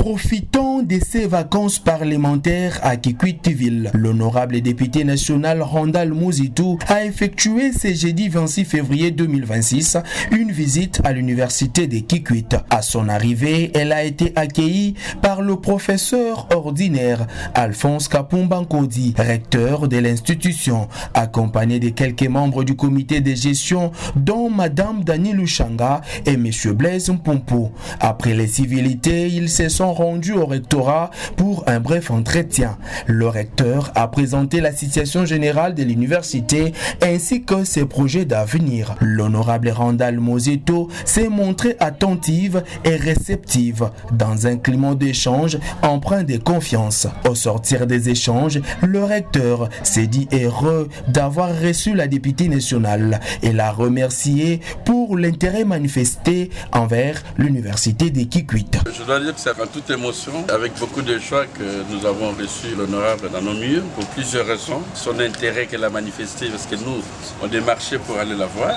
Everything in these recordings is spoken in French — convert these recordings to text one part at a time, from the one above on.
Profitant de ses vacances parlementaires à Kikwit-Ville, l'honorable député national Randal Mouzitou a effectué ce jeudi 26 février 2026 une visite à l'université de Kikwit. À son arrivée, elle a été accueillie par le professeur ordinaire Alphonse Kapumba Nkodi, recteur de l'institution, accompagné de quelques membres du comité de gestion dont Madame Dani Lushanga et Monsieur Blaise Mpompo. Après les civilités, ils se sont rendus au rectorat pour un bref entretien. Le recteur a présenté la situation générale de l'université ainsi que ses projets d'avenir. L'honorable Randal Mouzitou s'est montré attentive et réceptive dans un climat d'échange empreint de confiance. Au sortir des échanges, le recteur s'est dit heureux d'avoir reçu la députée nationale et l'a remercié pour l'intérêt manifesté envers l'université de Kikwit. Je dois dire que c'est en toute émotion, avec beaucoup de joie que nous avons reçu l'honorable dans nos murs, pour plusieurs raisons. Son intérêt qu'elle a manifesté, parce que nous, on démarchait pour aller la voir.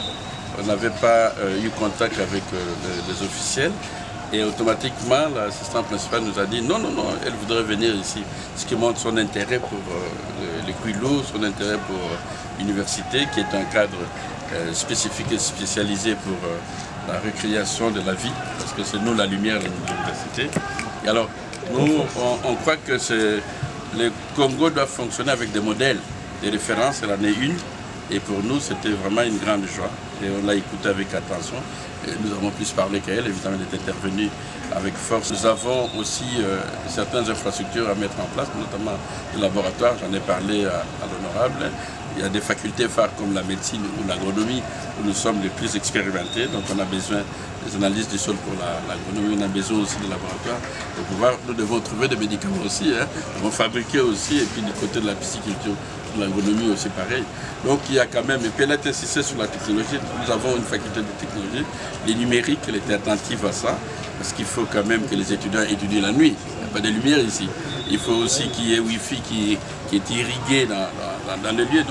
On n'avait pas eu contact avec les officiels. Et automatiquement, l'assistant principal nous a dit non, elle voudrait venir ici. Ce qui montre son intérêt pour le Kwilu, son intérêt pour l'université, qui est un cadre spécifique et spécialisé pour la récréation de la vie, parce que c'est nous la lumière de l'université. Et alors, nous, on croit que le Congo doit fonctionner avec des modèles, des références, elle en est une. Et pour nous, c'était vraiment une grande joie. Et on l'a écouté avec attention. Et nous avons plus parlé qu'elle, évidemment, elle est intervenue avec force. Nous avons aussi certaines infrastructures à mettre en place, notamment le laboratoire, j'en ai parlé à l'honorable. Il y a des facultés phares comme la médecine ou l'agronomie où nous sommes les plus expérimentés. Donc on a besoin des analyses du sol pour l'agronomie, on a besoin aussi de laboratoires. Pour pouvoir, nous devons trouver des médicaments aussi, nous devons fabriquer aussi, et puis du côté de la pisciculture, de l'agronomie aussi pareil. Donc il y a quand même, et puis elle a insisté sur la technologie, nous avons une faculté de technologie, les numériques, elle était attentive à ça, parce qu'il faut quand même que les étudiants étudient la nuit, il n'y a pas de lumière ici. Il faut aussi qu'il y ait Wi-Fi qui est irrigué dans les lieux.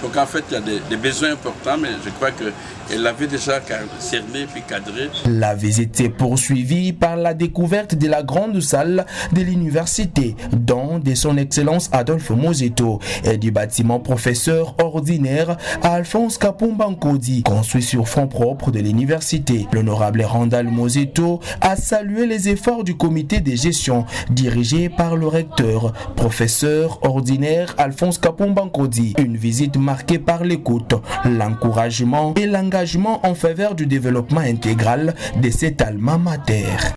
Donc en fait, il y a des besoins importants, mais je crois qu'elle l'avait déjà cerné puis cadré. La visite est poursuivie par la découverte de la grande salle de l'université, dont de son excellence Adolphe Mouzitou, et du bâtiment professeur ordinaire Alphonse Kapumba Nkodi, construit sur fonds propres de l'université. L'honorable Randal Mouzitou a salué les efforts du comité de gestion dirigé par le recteur, professeur ordinaire Alphonse Kapumba Nkodi. Une visite marquée par l'écoute, l'encouragement et l'engagement en faveur du développement intégral de cet alma mater.